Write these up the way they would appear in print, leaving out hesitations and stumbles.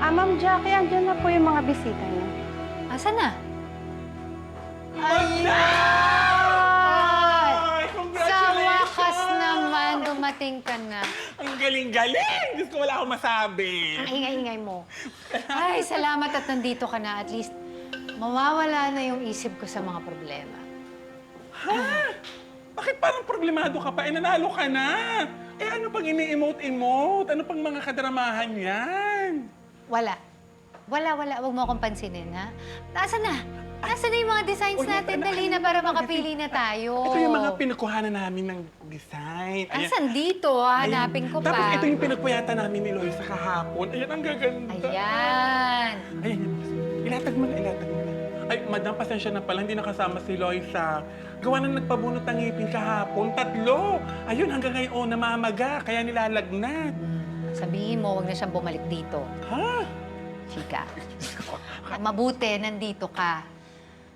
Ma'am Jackie, andyan na po yung mga bisita niyo. Asan na? Ay! Sa wakas naman, dumating ka na. Ang galing-galing! Diyos ko, wala akong masabi. Ang ingay-ingay mo. Ay, salamat at nandito ka na. At least, mawawala na yung isip ko sa mga problema. Ha? Bakit parang problemado ka pa? Eh, nanalo ka na. Eh, ano pang ini-emote-emote? Ano pang mga kadramahan yan? Wala. Wala. Huwag mo akong pansinin, ha? Nasaan na? Nasaan na yung mga designs natin? Dali na para makapili na tayo. Ito yung mga pinagkuhanan namin ng design. Asan dito? Hanapin ko pa. Tapos ito yung pinagpuyatan namin ni Loisa kahapon. Ayan, ang gaganda. Ayan. Ayan, ilatag mo na. Ay, madam, pasensya na pala, hindi nakasama si Loisa. Gawa na nagpabunot ng ngipin kahapon, 3. Ayun, hanggang ngayon, namamaga, kaya nilalagnat. Sabihin mo, huwag na siyang bumalik dito. Ha? Chika. Mabuti, nandito ka.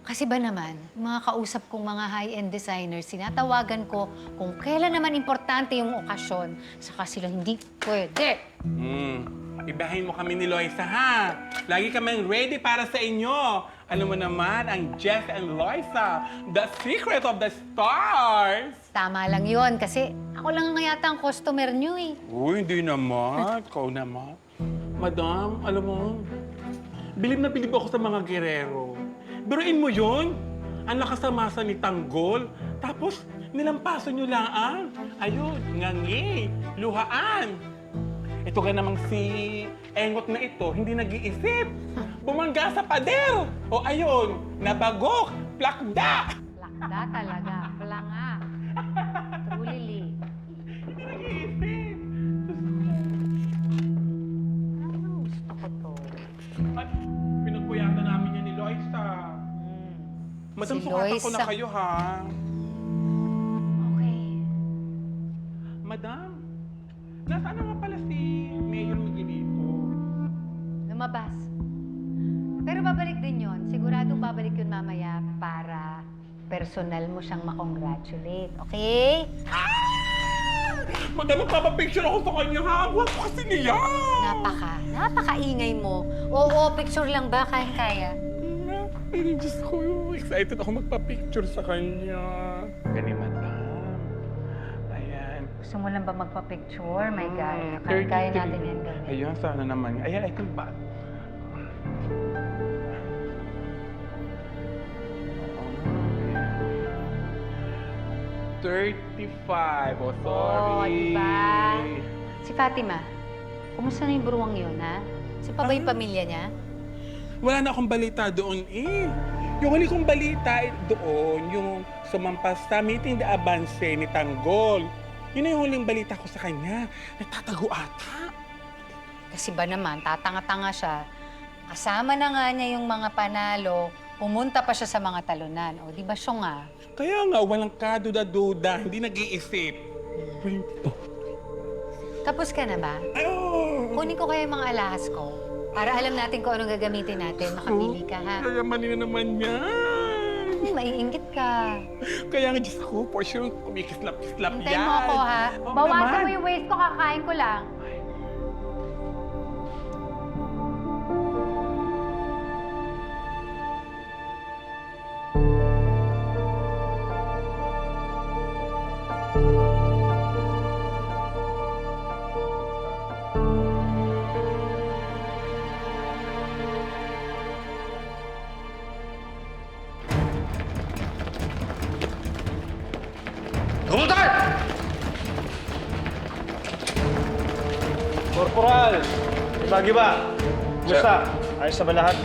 Kasi ba naman, mga kausap kong mga high-end designers, sinatawagan ko kung kailan naman importante yung okasyon, saka sila hindi pwede. Ibahin mo kami ni Loisa, ha? Lagi kaming ready para sa inyo. Alam mo naman, ang Jess and Loisa, the secret of the stars. Tama lang yon kasi ako lang nga yata ang customer nyo eh. Uy, hindi naman. Ikaw naman. Madam, alam mo, bilib na bilib ako sa mga gerero. Biruin mo yun. Ang lakas ng masa ni Tanggol. Tapos, nilampasan nyo lang ayun, ngangi, luhaan. Ito ka namang si Engot na ito, hindi nag-iisip. Bumangga sa pader. O ayun, nabagok, plakda. Lakda talaga, planga. Truly. Hindi nag-iisip. Gusto ko to. At pinagpuyatan namin yan ni Loisa. Madam, Si sukatan ko na Loisa. kayo, ha? Okay. Madam, nasaan na nga pala si Mayor Miguelito? Lumabas. Pero babalik din yon. Siguradong babalik yun mamaya para personal mo siyang makongratulate. Okay? Madam, magpapapicture ako sa kanya, ha? Huwag ko kasi niya! Napakaingay mo. Oo, picture lang ba? Kaya. Ay, Diyos ko, excited ako magpapicture sa kanya. Gani, madam. Ayan. Gusto mo lang ba magpa-picture? My God. 33. Kaya natin yan gawin. Ayun, sana naman. Ayan, ito ba? 35. Oh, sorry. Oh, diba? Si Fatima, kumusta na yung buruang yun, ha? Si pa ba yung pamilya niya? Wala na akong balita doon eh. Yung huli kong balita doon, yung sumampas sa meeting de avance ni Tanggol. Yun na yung huling balita ko sa kanya. Nagtatago ata. Kasi ba naman, tatanga-tanga siya. Kasama na nga niya yung mga panalo, pumunta pa siya sa mga talunan. O, di ba siya nga? Kaya nga, walang kaduda-duda, hindi nag-iisip. Tapos ka na ba? Ay, oh. Kunin ko kaya yung mga alahas ko. Para alam natin kung anong gagamitin natin. Makapili ka, ha? Kayamanin na naman yan. Maiingit ka. Kaya nga, Diyos ko, for sure, kumikislap-kislap yan. Hintayin mo ako, ha? Oo Bawasan naman. mo yung waste ko, kakain ko lang. Tumutay! Korporal! Ibagi ba? Kumusta? Ayos na ba lahat?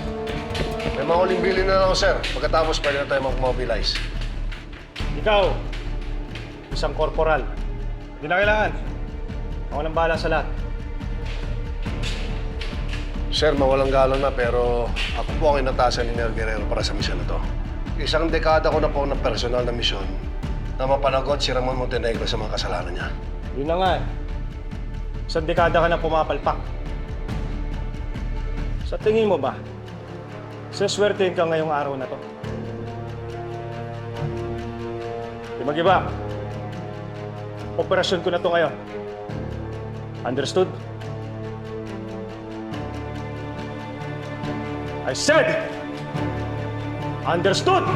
May mga uling bili na lang ako, sir. Pagkatapos, pwede na tayo mag-mobilize. Ikaw, isang korporal. Hindi na kailangan. Ako nang bahala sa lahat. Sir, mawalang galang na, pero ako po ang inatasan ni Nel Guerrero para sa misyon na to. Isang dekada ko na po ng personal na misyon na mapanagot si Ramon Montenegro sa mga kasalanan niya. Yun na nga eh. Isang dekada ka na pumapalpak. Sa tingin mo ba, saswertein ka ngayong araw na to? Di mag-iba. Operasyon ko na to ngayon. Understood? I said, understood?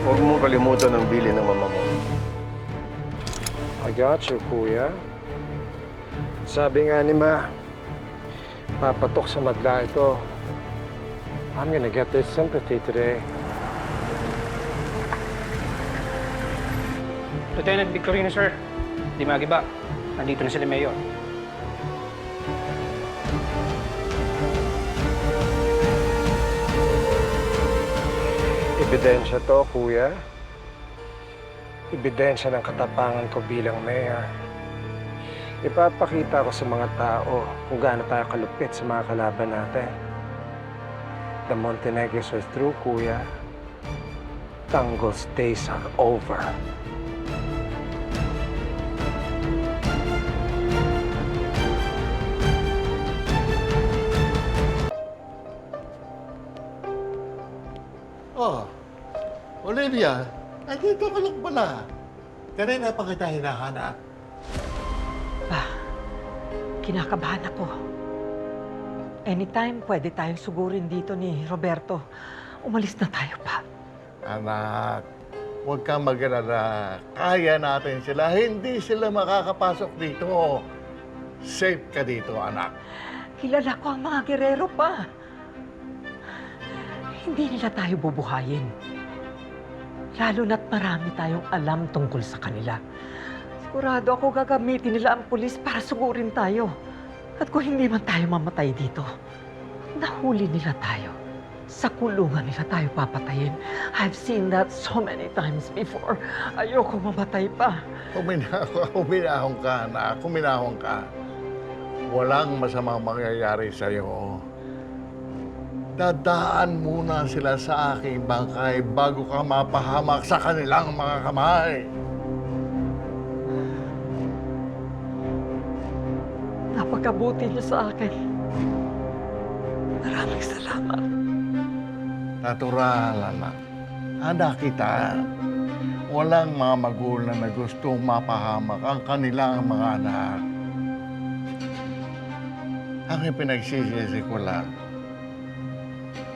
Huwag mong kalimutan ang bili ng mama mo. I got you, kuya. Sabi nga ni Ma, papatok sa madla ito. I'm gonna get this sympathy today. Lieutenant Victorino, sir. Di magiba. Nandito na sila, Mayor. Ebidensya to, kuya. Ebidensya ng katapangan ko bilang mayor. Ipapakita ko sa mga tao kung gaano tayo kalupit sa mga kalaban natin. The Montenegros are through, kuya. Tanggol's days are over. Oh, Olivia, nandito ka lang pala. Kanina pa kita hinahanap. Kinakabahan ako. Anytime, pwede tayong sugurin dito ni Roberto. Umalis na tayo pa. Anak, huwag kang mag-alala. Kaya natin sila. Hindi sila makakapasok dito. Safe ka dito, anak. Kilala ko ang mga gerero pa. Hindi nila tayo bubuhayin. Lalo na't marami tayong alam tungkol sa kanila. Sigurado ako gagamitin nila ang pulis para sugurin tayo. At kung hindi man tayo mamatay dito, nahuli nila tayo. Sa kulungan nila tayo papatayin. I've seen that so many times before. Ayoko mamatay pa. Huminahon ka, anak. Huminahon ka. Walang masamang mangyayari sa'yo. Dadaan muna sila sa aking bangkay bago ka mapahamak sa kanilang mga kamay. Napagkabuti niyo sa akin. Maraming salamat. Natural, anak. Anak kita. Walang mga magulang na gustong mapahamak ang kanilang mga anak. Ang ipinagsisisi ko lang,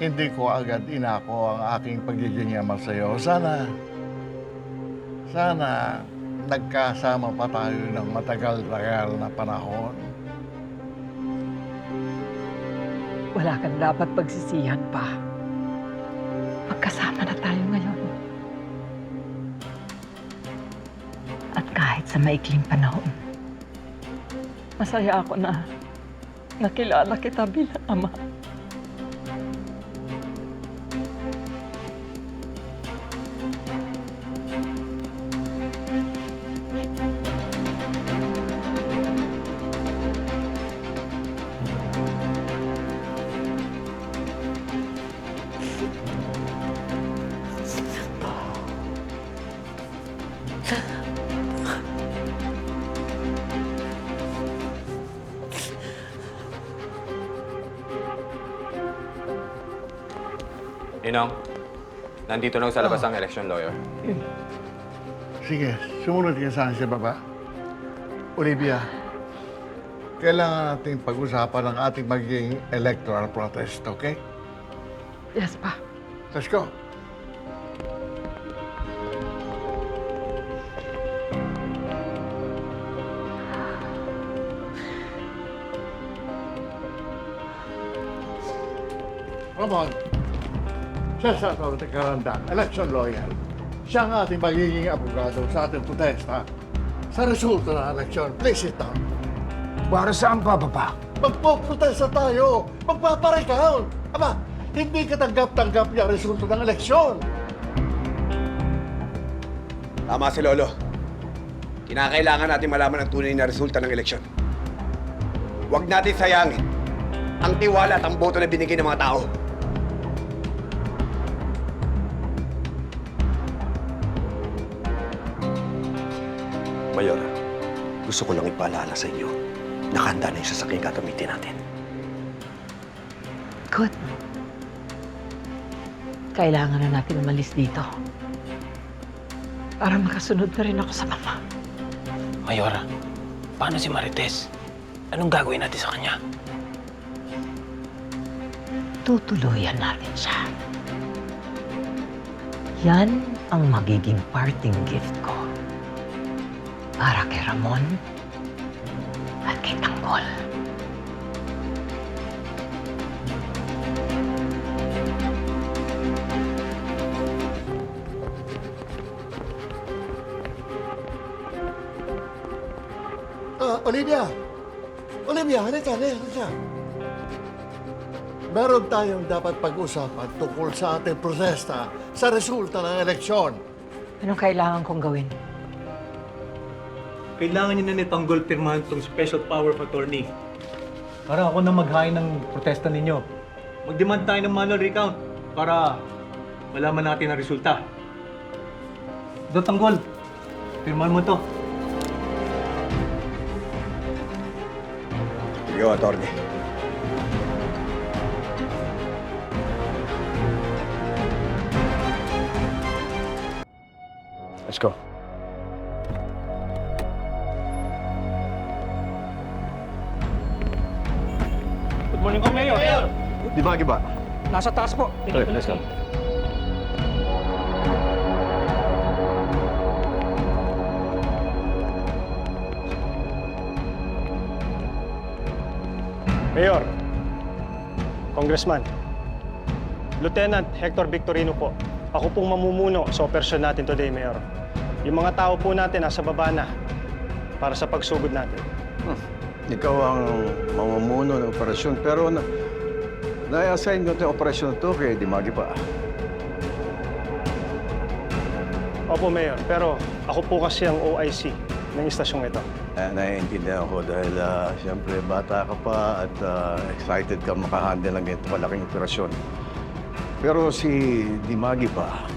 hindi ko agad inako ang aking pagiging ama sa'yo. Sana nagkasama pa tayo ng matagal-tagal na panahon. Wala kang dapat pagsisihan pa. Magkasama na tayo ngayon. At kahit sa maikling panahon, masaya ako na nakilala kita bilang ama. Ninong, nandito na sa labas ang election lawyer. Sige, sumunod ka sa akin sa baba. Olivia, kailangan nating pag-usapan ang ating magiging electoral protest, okay? Yes, pa. Let's go. Ramon, siya sa Karanda, election lawyer. Siya ang ating magiging abogado sa ating protesta sa resulta ng eleksyon. Please sit down. Para saan pa, Papa? Magpoprotesta tayo! Magpaparecount! Aba, hindi katanggap-tanggap yung resulta ng eleksyon! Tama si Lolo. Kinakailangan natin malaman ang tunay na resulta ng eleksyon. Huwag natin sayangin ang tiwala at ang boto na binigay ng mga tao. Mayor, gusto ko lang ipaalala sa inyo na handa na yung sasakyang gagamitin natin. Good. Kailangan na natin umalis dito. Para makasunod na rin ako sa mama. Mayora, paano si Marites? Anong gagawin natin sa kanya? Tutuluyan natin siya. Yan ang magiging parting gift ko. Para kay Ramon at kay Tanggol. Olivia! Olivia, halika. Meron tayong dapat pag-usapan tungkol sa ating protesta sa resulta ng eleksyon. Anong kailangan kong gawin? Kailangan niyo na ni Tanggol pirmahan itong special power of attorney. Para ako na maghain ng protesta ninyo. Mag-demand tayo ng manual recount para malaman natin ang resulta. Tanggol, pirmahan mo to. Sige, attorney. Let's go. Good morning po, Mayor. Di ba, Giba? Nasa taas po. Okay, let's go. Mayor, Congressman, Lieutenant Hector Victorino po. Ako pong mamumuno sa operasyon natin today, Mayor. Yung mga tao po natin nasa baba na para sa pagsugod natin. Ikaw ang mamumuno ng operasyon, pero na-assign ko itong operasyon ito kay Dimagi pa. Opo, Mayor. Pero ako po kasi ang OIC ng istasyong ito. Naiintindihan ko dahil siyempre bata ka pa at excited ka makahandle ng ganito malaking operasyon. Pero si Dimagi pa,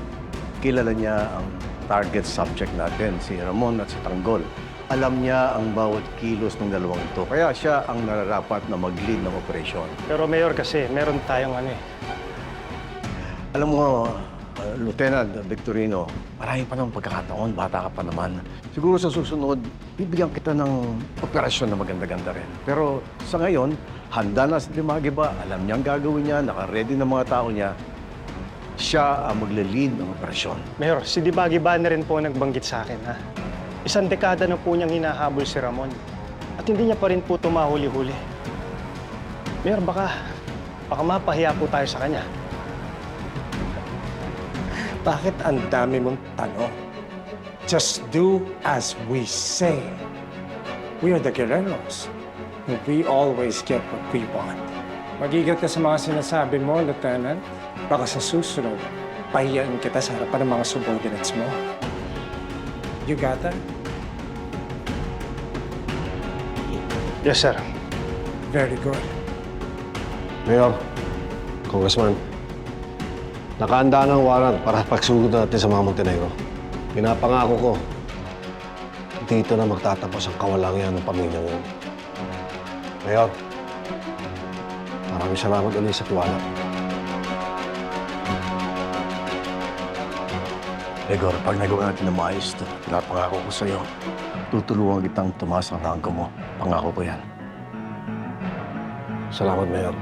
kilala niya ang target subject natin, si Ramon at si Tanggol. Alam niya ang bawat kilos ng dalawang ito. Kaya siya ang nararapat na mag-lead ng operasyon. Pero Mayor kasi, meron tayong Alam mo, Lieutenant Victorino, marami pa ng pagkakataon, bata ka pa naman. Siguro sa susunod, bibigyan kita ng operasyon na maganda-ganda rin. Pero sa ngayon, handa na si Dimagi ba? Alam niya ang gagawin niya, naka-ready ng mga tao niya. Siya ang magle-lead ng operasyon. Mayor, si Dimagi ba na rin po nagbanggit sa akin, ha? Isang dekada na po niyang hinahabol si Ramon. At hindi niya pa rin po tumahuli-huli. Mayor, baka mapahiya po tayo sa kanya. Bakit ang dami mong tanong? Just do as we say. We are the Guerreros. And we always get what we want. Magigat ka sa mga sinasabi mo, Lieutenant. Baka sa susunod, pahiyain kita sa harapan ng mga subordinates mo. You got that? Yes, sir. Very good. Mayor, Congressman, nakahanda ng warrant para pagsugod natin sa mga Montenegro. Pinapangako ko, dito na magtatapos ang kawalangan ng pamilyang yun. Mayor, maraming salamat ulit sa tiwala. Egor, pag nagawa natin na maayos ito, pinapangako ko sa'yo, tutulungan kitang tumaas ang rangko mo. Pangako ko yan. Salamat, Mayor.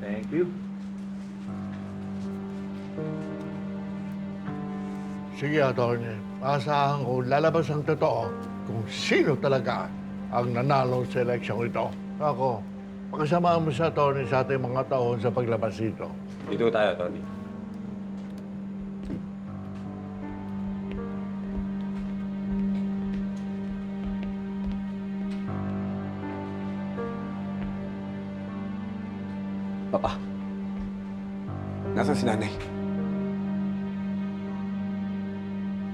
Thank you. Sige, Atty. Maasahan ko lalabas ang totoo kung sino talaga ang nanalo sa eleksyon ito. Ako, pagkasamaan mo sa Atty. sa ating mga taon sa paglabas dito. Dito tayo, Tony. Papa, nasaan si nanay?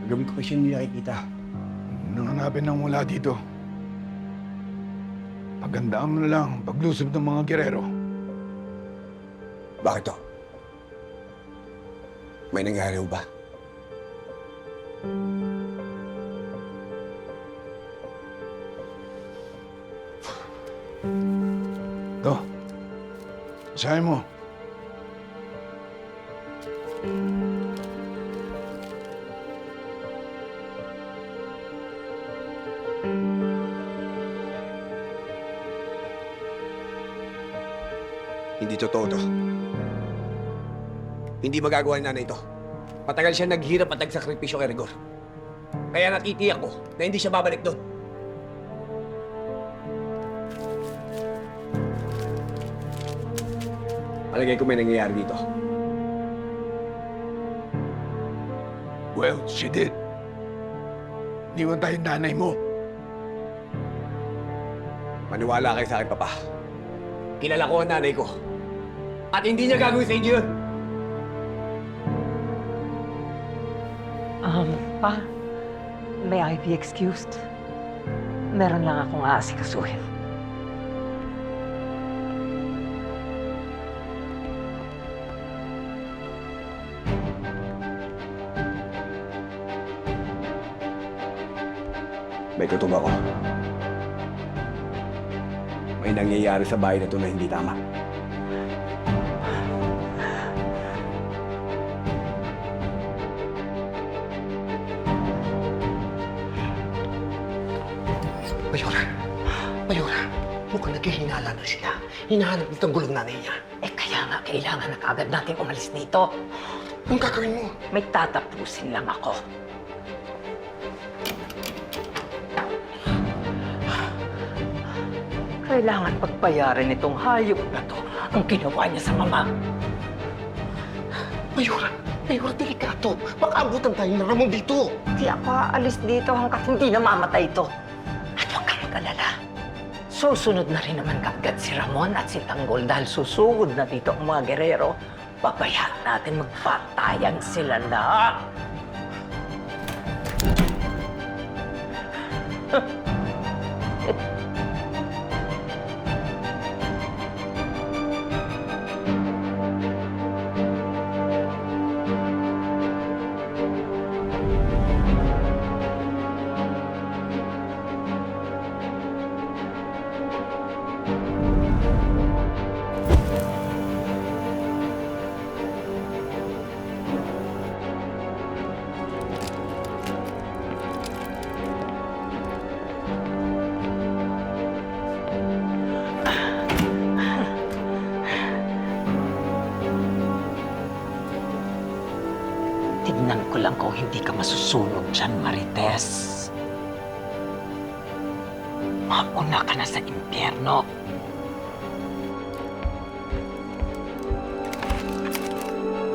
Gawin ko pa siya hindi nakikita. Nanganapin ng mula dito. Pagandaan mo na lang ang paglusob ng mga gerero. Bakit to? May nangyari ho ba? To, basahin mo. Hindi totoo to. Hindi magagawa ni nanay ito. Matagal siya naghirap at nagsakripisyo kay Rigor. Kaya natitiyak ko na hindi siya babalik doon. Palagay ko may nangyayari dito. Well, she did. Iniwan tayo nanay mo. Maniwala kayo sa akin, Papa. Kilala ko ang nanay ko. At hindi niya gagawin sa inyo yun. Pa, may I be excused? Meron lang akong aasikasuhin. May kutob ako. May nangyayari sa bahay na ito na hindi tama. Mayora, mukhang naghihinala na sila. Hinahanap nitong gulong nanay niya. Eh kaya nga kailangan na kaagad natin umalis dito. Anong gagawin mo? May tatapusin lang ako. Kailangan pagbayarin itong hayop na to ang ginawa niya sa mama. Mayora, delikado. Baka abutan tayo ng Ramon dito. Hindi ako aalis dito hanggat hindi namamatay ito. At huwag kang mag-alala. Susunod na rin naman kaagad si Ramon at si Tanggol dahil susugod na dito ang mga gerero. Babayaan natin magpatayan sila na. Tignan ko lang kung hindi ka masusunog dyan, Marites. Mauna ka na sa impyerno.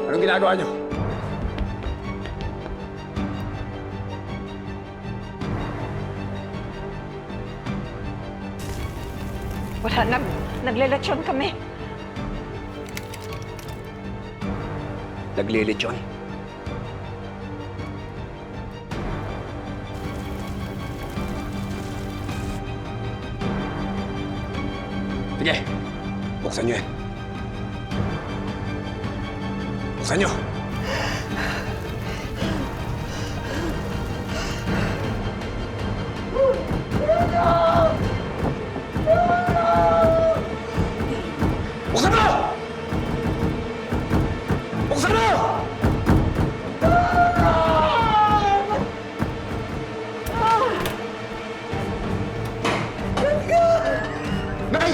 Anong ginagawa niyo? Wala, nagleletsyon kami. Naglilitsyon. Sige, buksan niyo yan. Buksan niyo! Buksan mo! Buksan mo! Nay!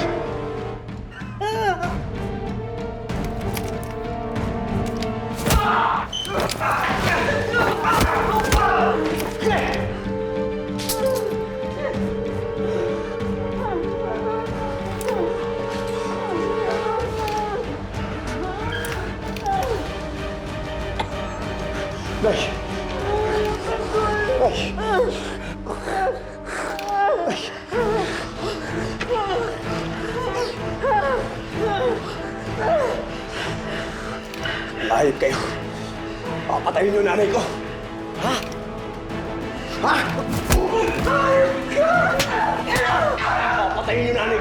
Lahip kayo. Papatayin niyo nanay ko. Ha? Ha? Papatayin yung nanay